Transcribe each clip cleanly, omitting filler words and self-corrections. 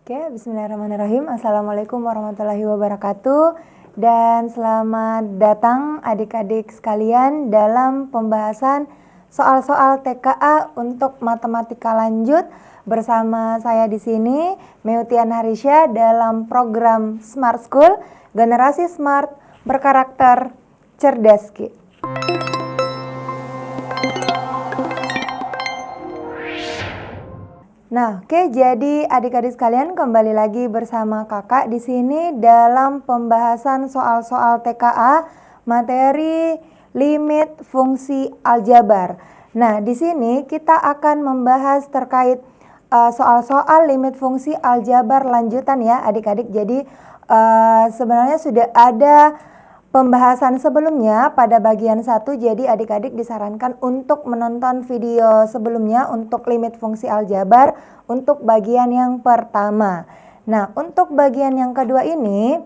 Oke, bismillahirrahmanirrahim. Assalamualaikum warahmatullahi wabarakatuh. Dan selamat datang adik-adik sekalian dalam pembahasan soal-soal TKA untuk matematika lanjut bersama saya di sini, Meutian Harisya, dalam program Smart School, Generasi Smart Berkarakter Cerdas Ki. Nah, oke, jadi adik-adik sekalian kembali lagi bersama kakak di sini dalam pembahasan soal-soal TKA materi limit fungsi aljabar. Nah, di sini kita akan membahas terkait soal-soal limit fungsi aljabar lanjutan ya adik-adik. Jadi sebenarnya sudah ada pembahasan sebelumnya pada bagian 1, jadi adik-adik disarankan untuk menonton video sebelumnya untuk limit fungsi aljabar untuk bagian yang pertama. Nah, untuk bagian yang kedua ini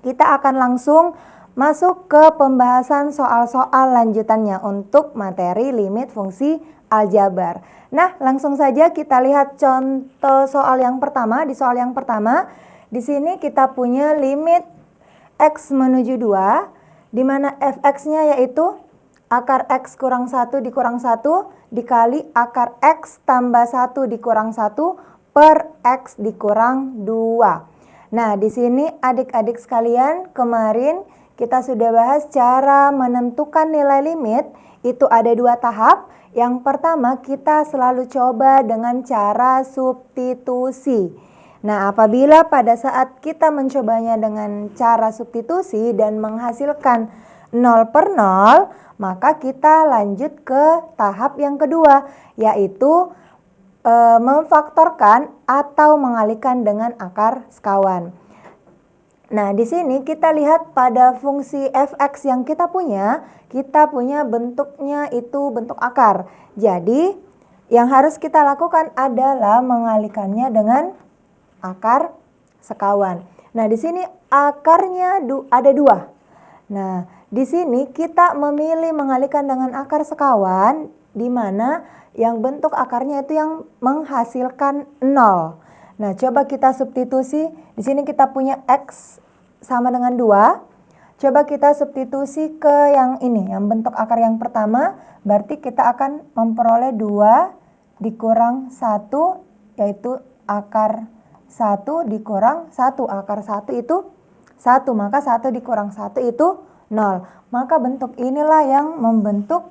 kita akan langsung masuk ke pembahasan soal-soal lanjutannya untuk materi limit fungsi aljabar. Nah, langsung saja kita lihat contoh soal yang pertama. Di soal yang pertama, di sini kita punya limit X menuju 2, di mana fx-nya yaitu akar X kurang 1 dikurang 1 dikali akar X tambah 1 dikurang 1 per X dikurang 2. Nah, di sini adik-adik sekalian, kemarin kita sudah bahas cara menentukan nilai limit, itu ada 2 tahap. Yang pertama, kita selalu coba dengan cara substitusi. Nah, apabila pada saat kita mencobanya dengan cara substitusi dan menghasilkan 0 per 0, maka kita lanjut ke tahap yang kedua, yaitu memfaktorkan atau mengalihkan dengan akar sekawan. Nah, di sini kita lihat pada fungsi fx yang kita punya bentuknya itu bentuk akar. Jadi, yang harus kita lakukan adalah mengalihkannya dengan akar sekawan. Nah, di sini akarnya ada 2. Nah, di sini kita memilih mengalihkan dengan akar sekawan, di mana yang bentuk akarnya itu yang menghasilkan 0. Nah, coba kita substitusi. Di sini kita punya X sama dengan 2. Coba kita substitusi ke yang ini, yang bentuk akar yang pertama. Berarti kita akan memperoleh 2 dikurang 1, yaitu akar 1 dikurang 1. Akar 1 itu 1, maka 1 dikurang 1 itu 0. Maka bentuk inilah yang membentuk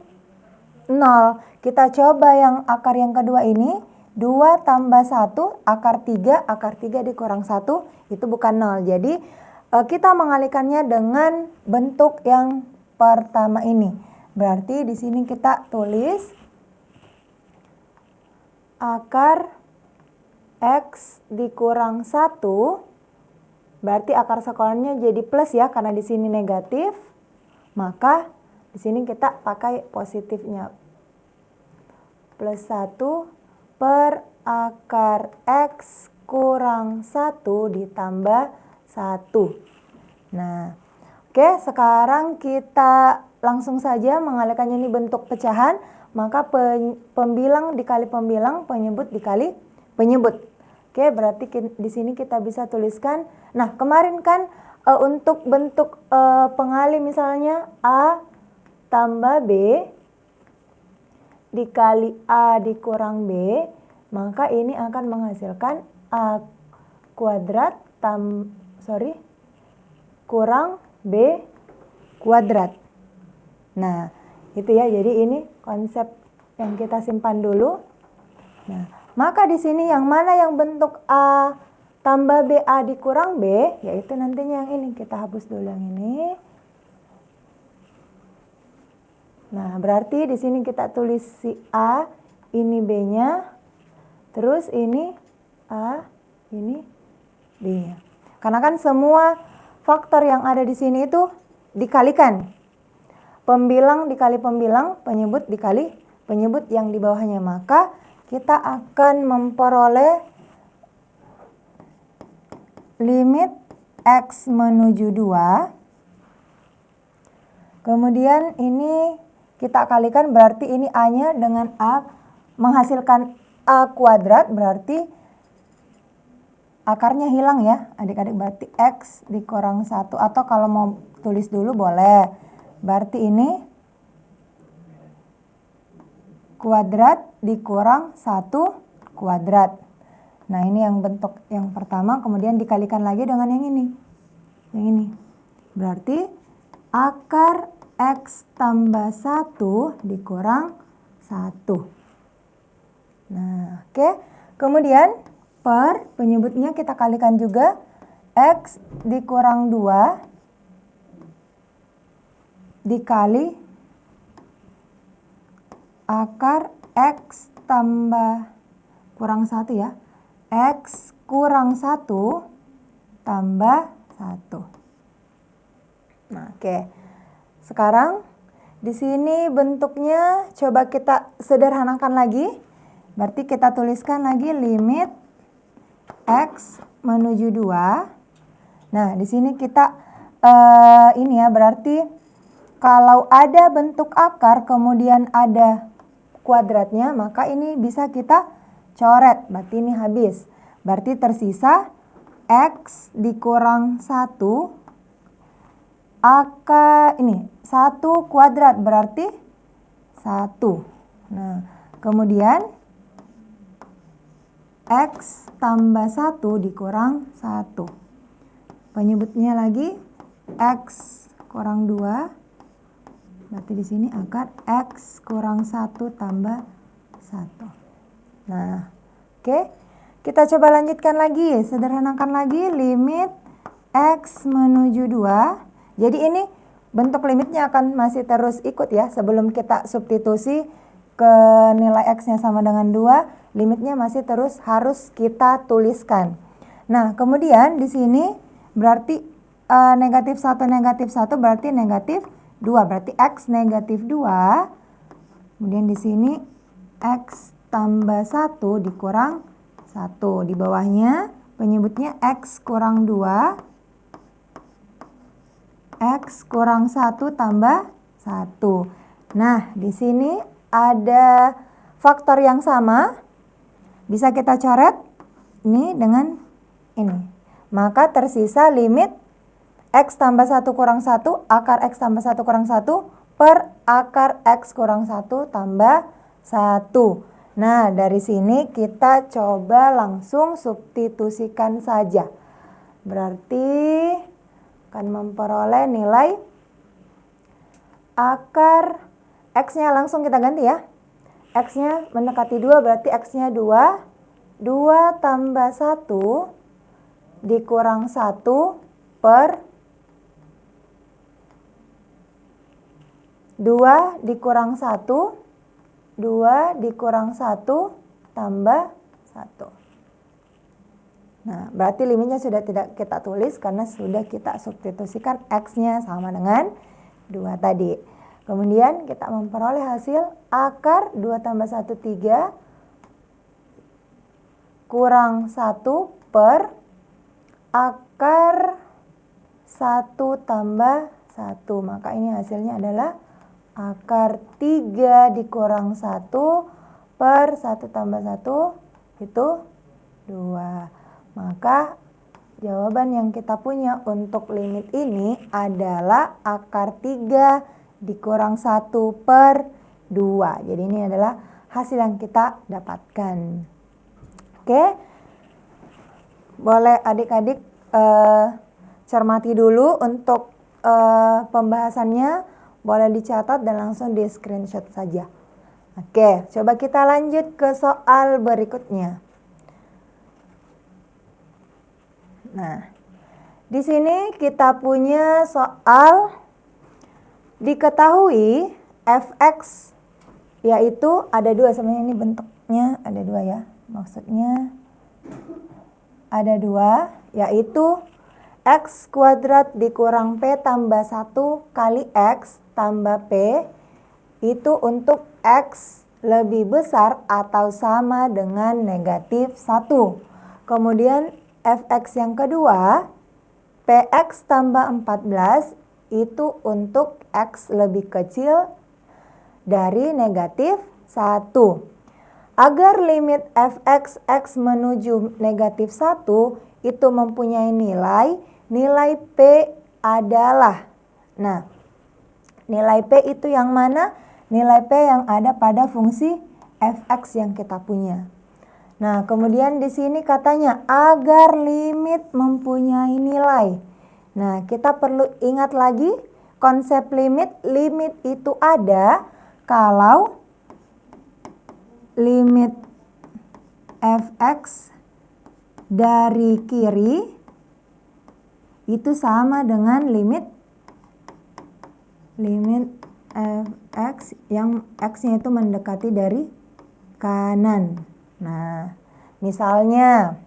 0. Kita coba yang akar yang kedua ini, 2 tambah 1, akar 3 dikurang 1, itu bukan 0. Jadi kita mengalihkannya dengan bentuk yang pertama ini. Berarti di sini kita tulis akar X dikurang 1, berarti akar sekawannya jadi plus ya, karena di sini negatif. Maka di sini kita pakai positifnya. Plus 1 per akar X kurang 1 ditambah 1. Nah, oke, sekarang kita langsung saja mengalihkannya, ini bentuk pecahan. Maka pembilang dikali pembilang, penyebut dikali penyebut. Oke, berarti di sini kita bisa tuliskan. Nah, kemarin kan untuk bentuk pengali misalnya A tambah B dikali A dikurang B, maka ini akan menghasilkan A kuadrat kurang B kuadrat. Nah, itu ya. Jadi ini konsep yang kita simpan dulu. Nah, maka di sini yang mana yang bentuk A tambah B, A dikurang B, yaitu nantinya yang ini. Kita hapus dulu yang ini. Nah, berarti di sini kita tulis si A, ini B-nya, terus ini A, ini B-nya. Karena kan semua faktor yang ada di sini itu dikalikan. Pembilang dikali pembilang, penyebut dikali penyebut yang di bawahnya. Maka kita akan memperoleh limit X menuju 2. Kemudian ini kita kalikan, berarti ini A-nya dengan A menghasilkan A kuadrat, berarti akarnya hilang ya adik-adik, berarti X dikurang 1. Atau kalau mau tulis dulu boleh. Berarti ini kuadrat dikurang 1 kuadrat. Nah ini yang bentuk yang pertama, kemudian dikalikan lagi dengan yang ini. Yang ini. Berarti akar X tambah 1 dikurang 1. Nah oke. Kemudian per penyebutnya kita kalikan juga. X dikurang 2 dikali akar X tambah kurang 1 ya. X kurang 1 tambah 1. Nah, oke. Sekarang di sini bentuknya coba kita sederhanakan lagi. Berarti kita tuliskan lagi limit X menuju 2. Nah, di sini kita ini ya, berarti kalau ada bentuk akar kemudian ada kuadratnya, maka ini bisa kita coret. Berarti ini habis. Berarti tersisa X dikurang 1 akar ini 1 kuadrat, berarti 1. Nah, kemudian X tambah 1 dikurang 1. Penyebutnya lagi X kurang 2. Berarti di sini akar X kurang 1 tambah 1. Nah, oke. Kita coba lanjutkan lagi. Sederhanakan lagi limit X menuju 2. Jadi ini bentuk limitnya akan masih terus ikut ya. Sebelum kita substitusi ke nilai X-nya sama dengan 2, limitnya masih terus harus kita tuliskan. Nah, kemudian di sini berarti negatif 1 berarti negatif 2. Berarti X negatif 2. Kemudian di sini X tambah 1 dikurang 1. Di bawahnya penyebutnya X kurang 2. X kurang 1 tambah 1. Nah, di sini ada faktor yang sama. Bisa kita coret ini dengan ini. Maka tersisa limit X tambah 1 kurang 1, akar X tambah 1 kurang 1 per akar X kurang 1 tambah 1. Nah, dari sini kita coba langsung substitusikan saja. Berarti akan memperoleh nilai akar X-nya langsung kita ganti ya. X-nya mendekati 2 berarti X-nya 2. 2 tambah 1 dikurang 1 per 2 dikurang 1. 2 dikurang 1 tambah 1. Nah, berarti limitnya sudah tidak kita tulis karena sudah kita substitusikan X-nya sama dengan 2 tadi. Kemudian kita memperoleh hasil akar 2 tambah 1, 3 kurang 1 per akar 1 tambah 1. Maka ini hasilnya adalah akar 3 dikurang 1 per 1 tambah 1 itu 2. Maka jawaban yang kita punya untuk limit ini adalah akar 3 dikurang 1 per 2. Jadi ini adalah hasil yang kita dapatkan. Oke. Boleh adik-adik cermati dulu untuk pembahasannya. Boleh dicatat dan langsung di screenshot saja. Oke, coba kita lanjut ke soal berikutnya. Nah, di sini kita punya soal diketahui fx yaitu ada 2, sebenarnya ini bentuknya ada 2 ya. Maksudnya ada 2 yaitu x kuadrat dikurang p tambah 1 kali x tambah p itu untuk x lebih besar atau sama dengan negatif 1. Kemudian fx yang kedua px tambah 14 itu untuk x lebih kecil dari negatif 1. Agar limit fx x menuju negatif 1 itu mempunyai nilai P adalah, nah nilai P itu yang mana? Nilai P yang ada pada fungsi f(x) yang kita punya. Nah, kemudian di sini katanya agar limit mempunyai nilai. Nah, kita perlu ingat lagi konsep limit. Limit itu ada kalau limit f(x) dari kiri itu sama dengan limit f(x) yang x-nya itu mendekati dari kanan. Nah, misalnya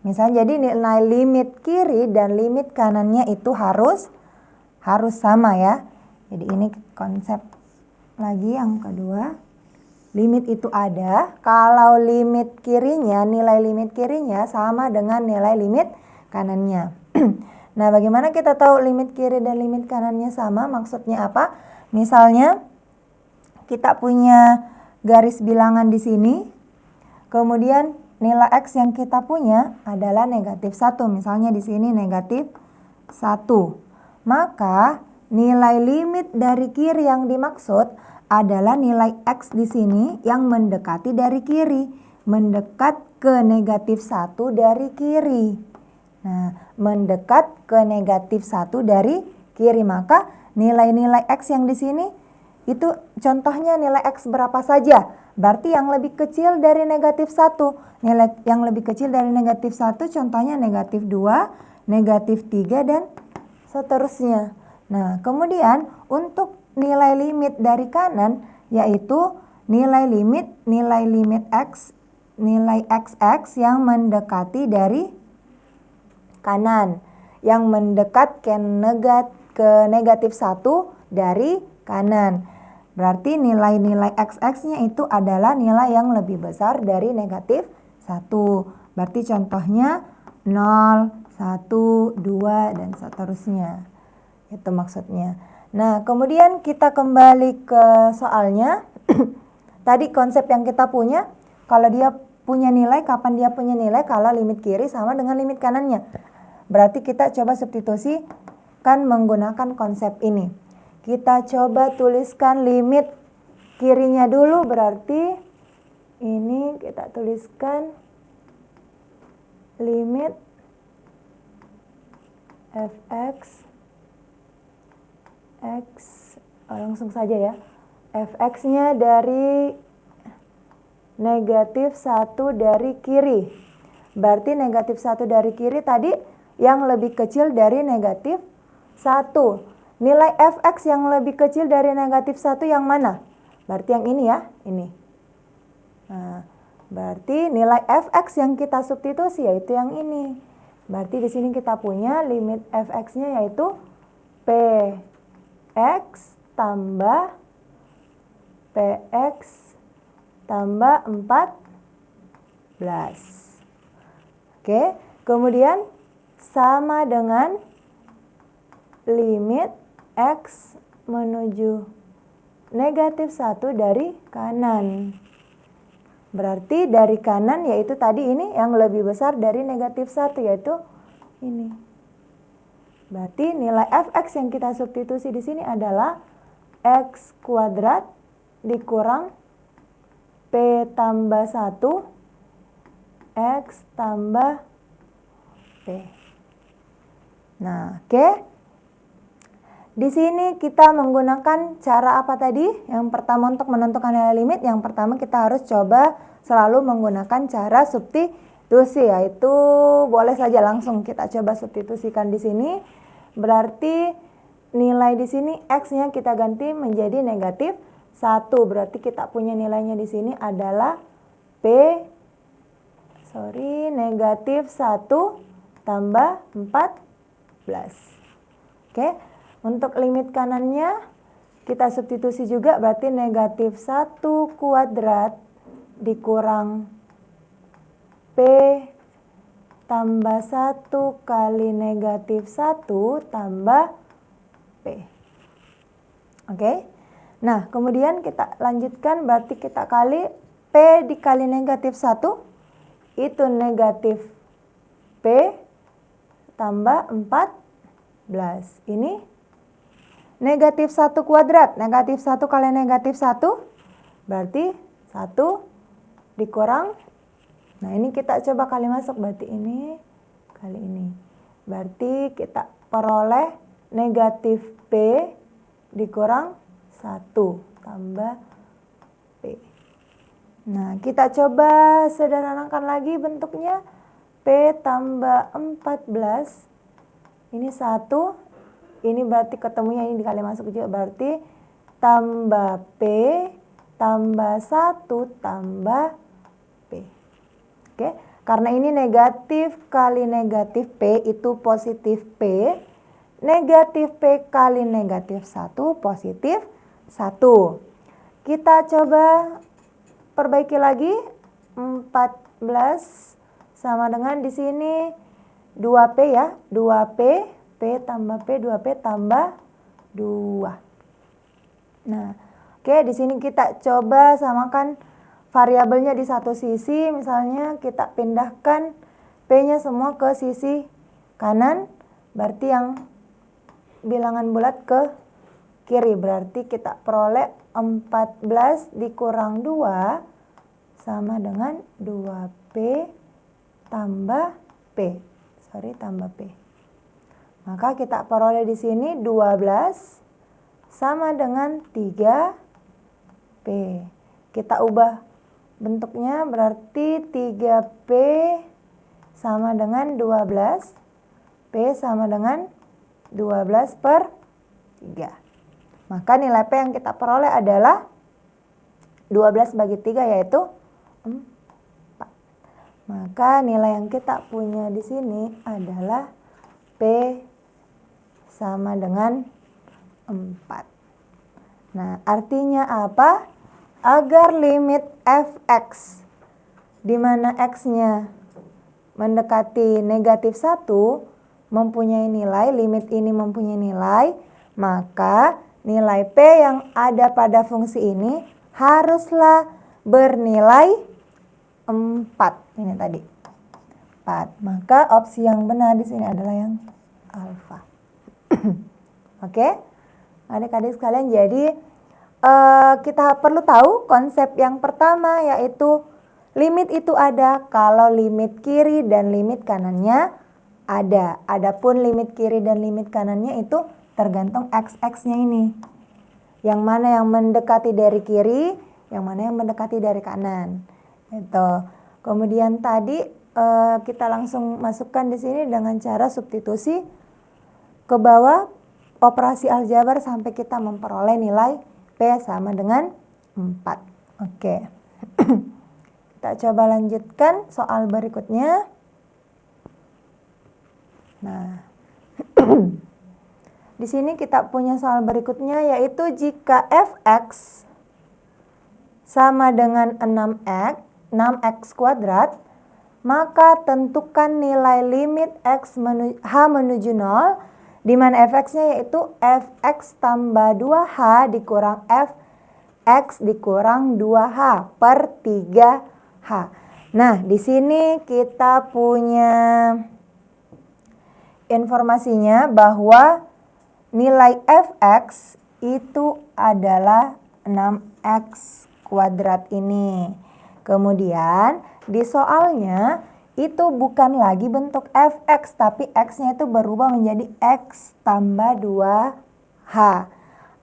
jadi nilai limit kiri dan limit kanannya itu harus sama ya. Jadi ini konsep lagi yang kedua. Limit itu ada kalau limit kirinya, nilai limit kirinya sama dengan nilai limit kanannya. Nah, bagaimana kita tahu limit kiri dan limit kanannya sama? Maksudnya apa? Misalnya kita punya garis bilangan di sini. Kemudian nilai X yang kita punya adalah negatif 1. Misalnya di sini negatif 1. Maka nilai limit dari kiri yang dimaksud adalah nilai X di sini yang mendekati dari kiri. Mendekat ke negatif 1 dari kiri. Nah, mendekat ke negatif 1 dari kiri. Maka nilai-nilai X yang di sini itu contohnya nilai X berapa saja? Berarti yang lebih kecil dari negatif 1. Nilai yang lebih kecil dari negatif 1 contohnya negatif 2, negatif 3, dan seterusnya. Nah, kemudian untuk nilai limit dari kanan yaitu nilai limit X, nilai XX yang mendekati dari kanan. Yang mendekat ke negatif 1 dari kanan. Berarti nilai-nilai XX-nya itu adalah nilai yang lebih besar dari negatif 1. Berarti contohnya 0, 1, 2, dan seterusnya. Itu maksudnya. Nah, kemudian kita kembali ke soalnya. Tadi konsep yang kita punya, kalau dia punya nilai, kapan dia punya nilai? Kalau limit kiri sama dengan limit kanannya. Berarti kita coba substitusi kan menggunakan konsep ini. Kita coba tuliskan limit kirinya dulu, berarti ini kita tuliskan limit f(x) langsung saja ya. f(x)-nya dari negatif 1 dari kiri. Berarti negatif 1 dari kiri tadi yang lebih kecil dari negatif 1. Nilai f(x) yang lebih kecil dari negatif 1 yang mana? Berarti yang ini ya, ini. Nah, berarti nilai f(x) yang kita substitusi yaitu yang ini. Berarti di sini kita punya limit f(x)-nya yaitu px tambah px tambah 14. Oke, kemudian sama dengan limit X menuju negatif 1 dari kanan. Berarti dari kanan yaitu tadi ini yang lebih besar dari negatif 1 yaitu ini. Berarti nilai f(x) yang kita substitusi di sini adalah x kuadrat dikurang p tambah 1 x tambah p. Nah, oke. Di sini kita menggunakan cara apa tadi? Yang pertama untuk menentukan nilai limit, yang pertama kita harus coba selalu menggunakan cara substitusi, yaitu boleh saja langsung kita coba substitusikan di sini. Berarti nilai di sini X-nya kita ganti menjadi negatif 1. Berarti kita punya nilainya di sini adalah negatif 1 tambah 14. Oke. Untuk limit kanannya kita substitusi juga, berarti negatif 1 kuadrat dikurang P tambah 1 kali negatif 1 tambah P. Oke. Nah, kemudian kita lanjutkan, berarti kita kali P dikali negatif 1 itu negatif P tambah 14. Ini negatif 1 kuadrat. Negatif 1 kali negatif 1 berarti 1 dikurang. Nah ini kita coba kali masuk, berarti ini kali ini. Berarti kita peroleh negatif P dikurang 1 tambah P. Nah kita coba sederhanakan lagi bentuknya. P tambah 14. Ini 1. Ini berarti ketemunya ini dikali masuk juga, berarti tambah P tambah 1 tambah P. Oke, karena ini negatif kali negatif P itu positif P. Negatif P kali negatif 1 positif 1. Kita coba perbaiki lagi. 14 sama dengan di sini 2P ya, 2P. P tambah P, 2P tambah 2. Nah, oke, di sini kita coba samakan variabelnya di satu sisi. Misalnya kita pindahkan P-nya semua ke sisi kanan. Berarti yang bilangan bulat ke kiri. Berarti kita peroleh 14 dikurang 2 sama dengan 2P tambah P. Tambah P. Maka kita peroleh di sini 12 sama dengan 3P. Kita ubah bentuknya, berarti 3P sama dengan 12. P sama dengan 12 per 3. Maka nilai P yang kita peroleh adalah 12 bagi 3 yaitu 4. Maka nilai yang kita punya di sini adalah P sama dengan 4. Nah, artinya apa? Agar limit fx, di mana x-nya mendekati negatif 1, mempunyai nilai, limit ini mempunyai nilai, maka nilai P yang ada pada fungsi ini haruslah bernilai 4. Ini tadi 4. Maka opsi yang benar di sini adalah yang alfa. Oke, adik-adik sekalian, jadi kita perlu tahu konsep yang pertama, yaitu limit itu ada kalau limit kiri dan limit kanannya ada. Adapun limit kiri dan limit kanannya itu tergantung x-nya ini. Yang mana yang mendekati dari kiri, yang mana yang mendekati dari kanan. Itu. Kemudian tadi kita langsung masukkan di sini dengan cara substitusi ke bawah operasi aljabar sampai kita memperoleh nilai P sama dengan 4. Oke. Kita coba lanjutkan soal berikutnya. Nah. Di sini kita punya soal berikutnya, yaitu jika fx sama dengan 6x kuadrat, maka tentukan nilai limit h menuju 0, di mana fx-nya yaitu fx tambah 2h dikurang fx dikurang 2h per 3h. Nah, di sini kita punya informasinya bahwa nilai fx itu adalah 6x kuadrat ini. Kemudian di soalnya itu bukan lagi bentuk fx, tapi x-nya itu berubah menjadi x tambah 2h.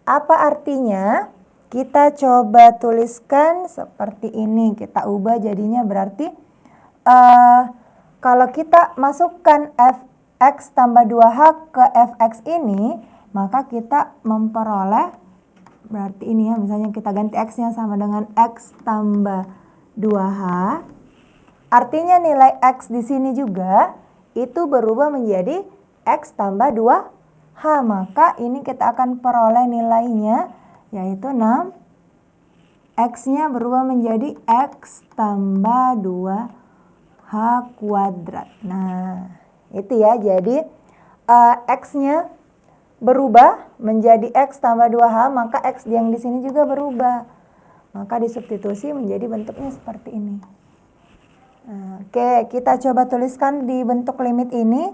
Apa artinya? Kita coba tuliskan seperti ini. Kita ubah jadinya berarti kalau kita masukkan fx tambah 2h ke fx ini, maka kita memperoleh, berarti ini ya, misalnya kita ganti x-nya sama dengan x tambah 2h. Artinya nilai x di sini juga itu berubah menjadi x tambah 2h. Maka ini kita akan peroleh nilainya yaitu 6. X-nya berubah menjadi x tambah 2h kuadrat. Nah, itu ya. Jadi x-nya berubah menjadi x tambah 2h, maka x yang di sini juga berubah. Maka disubstitusi menjadi bentuknya seperti ini. Nah, oke, kita coba tuliskan di bentuk limit ini.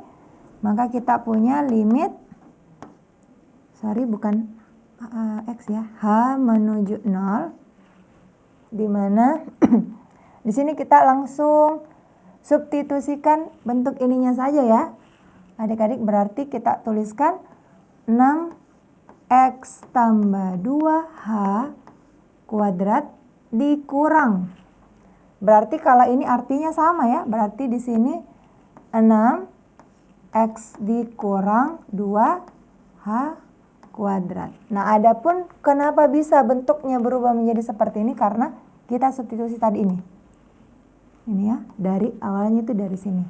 Maka kita punya limit, bukan X ya, H menuju 0, di mana di sini kita langsung substitusikan bentuk ininya saja ya. Adik-adik, berarti kita tuliskan 6X tambah 2H kuadrat dikurang. Berarti kalau ini artinya sama ya, berarti di sini 6X dikurang 2H kuadrat. Nah, adapun kenapa bisa bentuknya berubah menjadi seperti ini, karena kita substitusi tadi ini. Ini ya, dari awalnya itu dari sini.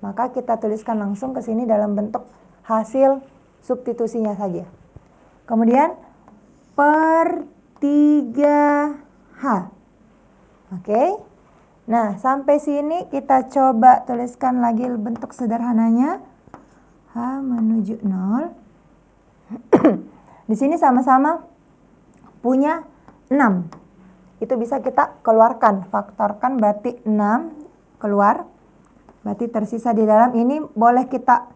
Maka kita tuliskan langsung ke sini dalam bentuk hasil substitusinya saja. Kemudian per 3H. Oke. Nah, sampai sini kita coba tuliskan lagi bentuk sederhananya. H menuju 0. Di sini sama-sama punya 6. Itu bisa kita keluarkan, faktorkan, berarti 6 keluar. Berarti tersisa di dalam ini boleh kita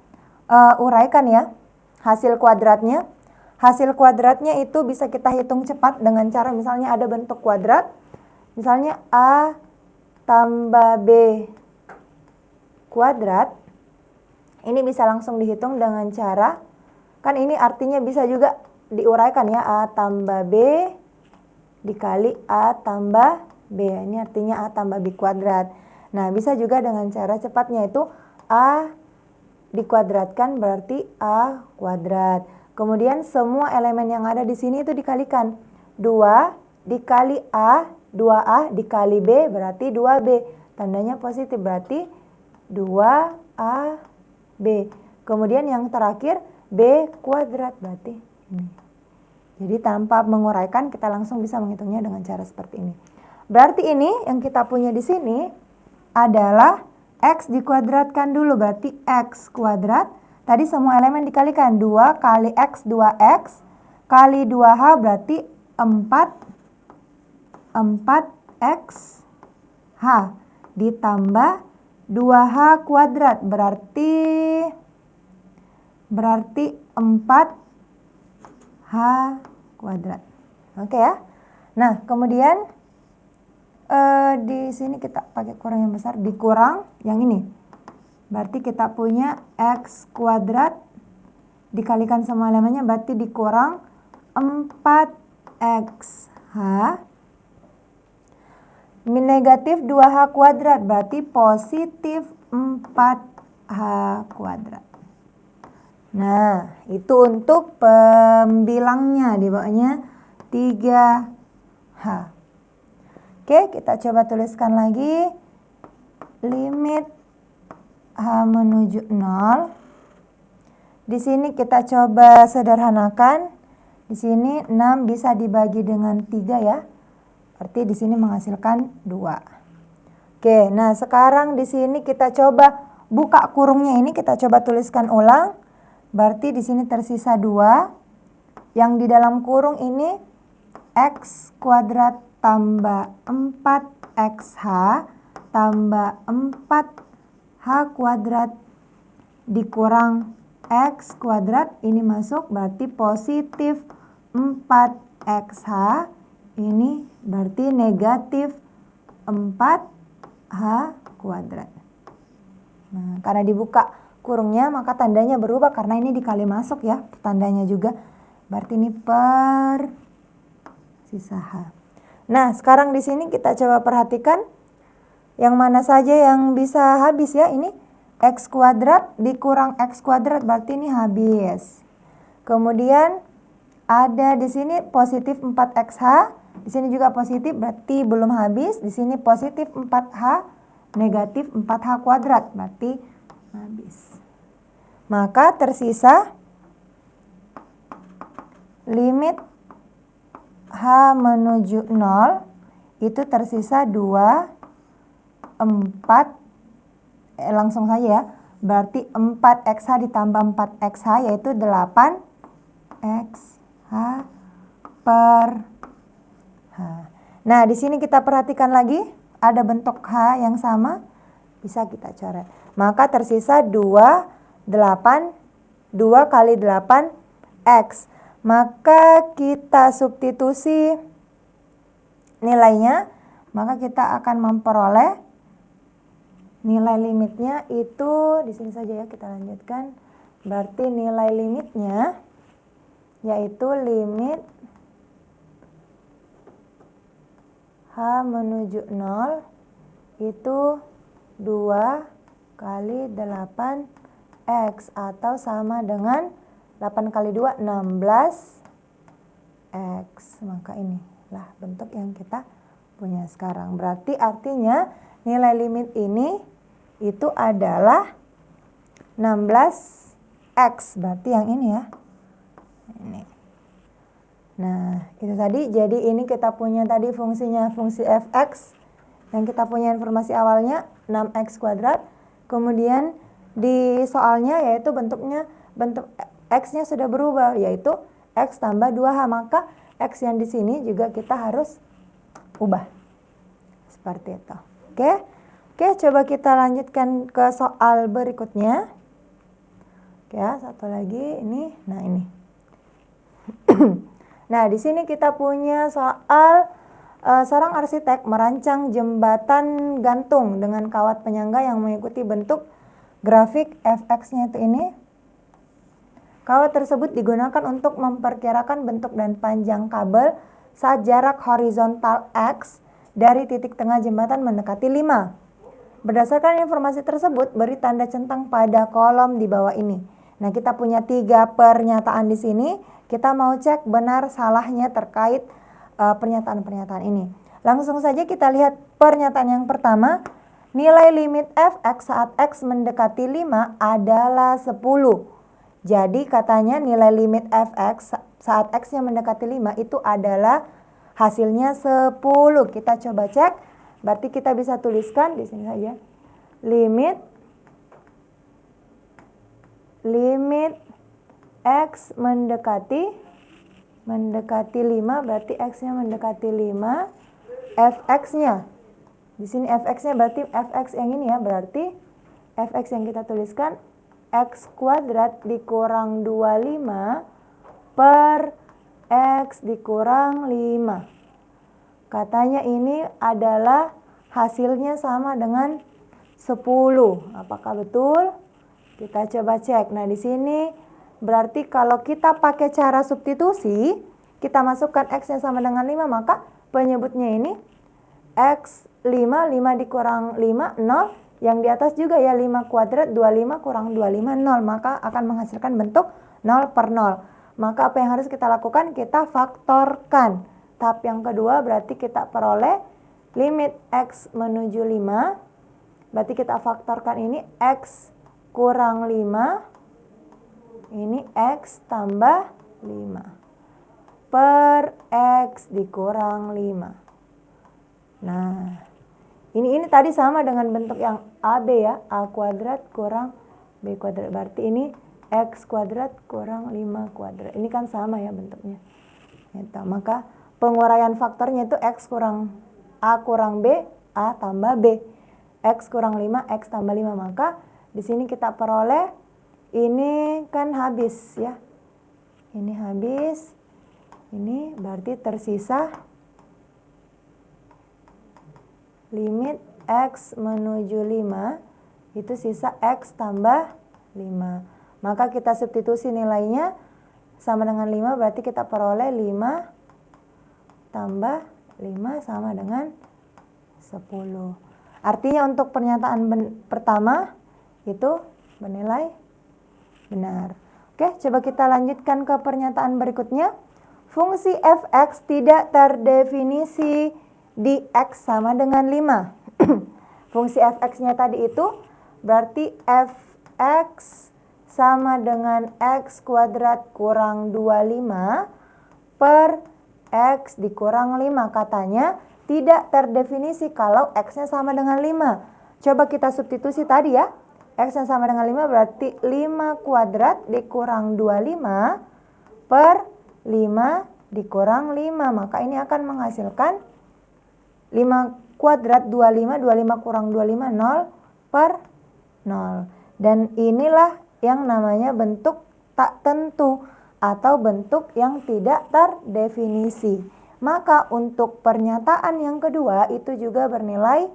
uraikan ya hasil kuadratnya. Hasil kuadratnya itu bisa kita hitung cepat dengan cara misalnya ada bentuk kuadrat. Misalnya A tambah B kuadrat. Ini bisa langsung dihitung dengan cara, kan ini artinya bisa juga diuraikan ya, A tambah B dikali A tambah B. Ini artinya A tambah B kuadrat. Nah, bisa juga dengan cara cepatnya itu A dikuadratkan berarti A kuadrat. Kemudian semua elemen yang ada di sini itu dikalikan. 2 dikali A, 2A dikali B berarti 2B. Tandanya positif berarti 2AB. Kemudian yang terakhir B kuadrat berarti ini. Jadi tanpa menguraikan kita langsung bisa menghitungnya dengan cara seperti ini. Berarti ini yang kita punya di sini adalah X dikuadratkan dulu, berarti X kuadrat. Tadi semua elemen dikalikan, 2 kali X 2X kali 2H berarti 4X H ditambah 2H kuadrat berarti 4H kuadrat. Oke ya. Nah, kemudian di sini kita pakai kurang yang besar, dikurang yang ini. Berarti kita punya X kuadrat dikalikan semua elemennya berarti dikurang 4XH negatif 2H kuadrat berarti positif 4H kuadrat. Nah, itu untuk pembilangnya, di bawahnya 3H. Oke, kita coba tuliskan lagi. Limit H menuju 0. Di sini kita coba sederhanakan. Di sini 6 bisa dibagi dengan 3 ya. Berarti di sini menghasilkan 2. Oke, nah sekarang di sini kita coba buka kurungnya ini, kita coba tuliskan ulang. Berarti di sini tersisa 2. Yang di dalam kurung ini X kuadrat tambah 4XH tambah 4H kuadrat dikurang X kuadrat. Ini masuk berarti positif 4XH. Ini berarti negatif 4H kuadrat. Nah, karena dibuka kurungnya maka tandanya berubah karena ini dikali masuk ya, tandanya juga. Berarti ini per sisa H. Nah, sekarang di sini kita coba perhatikan yang mana saja yang bisa habis ya. Ini X kuadrat dikurang X kuadrat berarti ini habis. Kemudian ada di sini positif 4XH, di sini juga positif berarti belum habis. Di sini positif 4H, negatif 4H kuadrat berarti habis. Maka tersisa limit H menuju 0 itu tersisa 2, 4, langsung saja ya. Berarti 4XH ditambah 4XH yaitu 8XH per H. Nah, di sini kita perhatikan lagi ada bentuk H yang sama, bisa kita coret. Maka tersisa 2 8, 2 kali 8 X. Maka kita substitusi nilainya, maka kita akan memperoleh nilai limitnya itu di sini saja ya, kita lanjutkan. Berarti nilai limitnya yaitu limit H menuju 0 itu 2 kali 8 X atau sama dengan 8 kali 2 16 X. Maka inilah bentuk yang kita punya sekarang. Berarti artinya nilai limit ini itu adalah 16 X. Berarti yang ini ya. Ini. Nah, itu tadi. Jadi ini kita punya tadi fungsinya fungsi fx yang kita punya informasi awalnya 6x kuadrat. Kemudian di soalnya yaitu bentuk x-nya sudah berubah yaitu x tambah 2h. Maka x yang di sini juga kita harus ubah. Seperti itu. Oke, coba kita lanjutkan ke soal berikutnya. Oke, satu lagi ini. Nah, ini. Nah, di sini kita punya soal seorang arsitek merancang jembatan gantung dengan kawat penyangga yang mengikuti bentuk grafik fx-nya itu ini. Kawat tersebut digunakan untuk memperkirakan bentuk dan panjang kabel saat jarak horizontal x dari titik tengah jembatan mendekati 5. Berdasarkan informasi tersebut, beri tanda centang pada kolom di bawah ini. Nah, kita punya 3 pernyataan di sini. Kita mau cek benar salahnya terkait pernyataan-pernyataan ini. Langsung saja kita lihat pernyataan yang pertama. Nilai limit fx saat x mendekati 5 adalah 10. Jadi katanya nilai limit fx saat x-nya mendekati 5 itu adalah hasilnya 10. Kita coba cek. Berarti kita bisa tuliskan di sini saja. Limit x mendekati 5, berarti x-nya mendekati 5. Fx-nya. Di sini fx-nya berarti fx yang ini ya, berarti fx yang kita tuliskan x kuadrat dikurang 25 per x dikurang 5. Katanya ini adalah hasilnya sama dengan 10. Apakah betul? Kita coba cek. Nah, di sini berarti kalau kita pakai cara substitusi, kita masukkan x-nya sama dengan 5, maka penyebutnya ini x 5 dikurang 5, 0. Yang di atas juga ya 5 kuadrat, 25 kurang 25, 0. Maka akan menghasilkan bentuk 0 per 0. Maka apa yang harus kita lakukan? Kita faktorkan. Tahap yang kedua berarti kita peroleh limit x menuju 5. Berarti kita faktorkan ini x kurang 5. Ini x tambah 5 per x dikurang 5. Nah, ini tadi sama dengan bentuk yang AB ya, a kuadrat kurang b kuadrat. Berarti ini x kuadrat kurang 5 kuadrat. Ini kan sama ya bentuknya. Gitu. Maka penguraian faktornya itu x kurang a kurang b, a tambah b. X kurang 5, x tambah 5. Maka di sini kita peroleh ini kan habis ya. Ini habis. Ini berarti tersisa limit x menuju 5 itu sisa x tambah 5. Maka kita substitusi nilainya sama dengan 5, berarti kita peroleh 5 tambah 5 sama dengan 10. Artinya untuk pernyataan pertama itu bernilai benar. Oke, coba kita lanjutkan ke pernyataan berikutnya. Fungsi fx tidak terdefinisi di x sama dengan 5. Fungsi fx-nya tadi itu berarti fx sama dengan x kuadrat kurang 25 per x dikurang 5. Katanya tidak terdefinisi kalau x-nya sama dengan 5. Coba kita substitusi tadi ya. X-nya sama dengan 5 berarti 5 kuadrat dikurang 25 per 5 dikurang 5. Maka ini akan menghasilkan 5 kuadrat 25 kurang 25 0 per 0. Dan inilah yang namanya bentuk tak tentu atau bentuk yang tidak terdefinisi. Maka untuk pernyataan yang kedua itu juga bernilai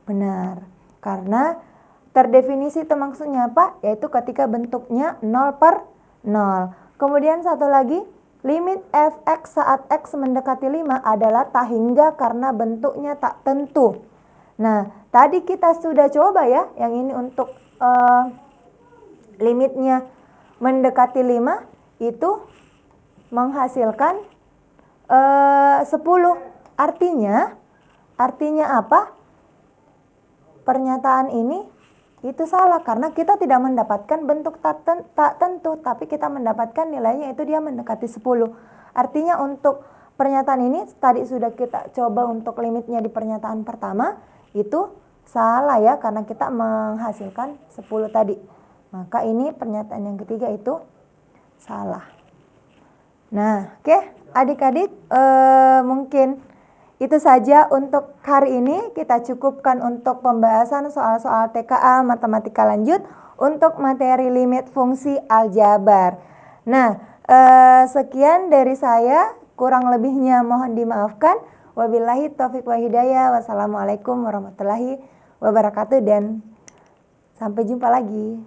benar. Karena terdefinisi itu maksudnya apa? Yaitu ketika bentuknya 0/0. Kemudian satu lagi, limit fx saat x mendekati 5 adalah tak hingga karena bentuknya tak tentu. Nah, tadi kita sudah coba ya, yang ini untuk limitnya mendekati 5 itu menghasilkan 10. Artinya apa? Pernyataan ini itu salah karena kita tidak mendapatkan bentuk tak tentu, tapi kita mendapatkan nilainya itu dia mendekati 10. Artinya untuk pernyataan ini tadi sudah kita coba untuk limitnya di pernyataan pertama, itu salah ya karena kita menghasilkan 10 tadi. Maka ini pernyataan yang ketiga itu salah. Nah, oke, adik-adik mungkin itu saja untuk hari ini. Kita cukupkan untuk pembahasan soal-soal TKA matematika lanjut untuk materi limit fungsi aljabar. Nah, sekian dari saya, kurang lebihnya mohon dimaafkan. Wabillahi taufiq wa hidayah. Wassalamualaikum warahmatullahi wabarakatuh dan sampai jumpa lagi.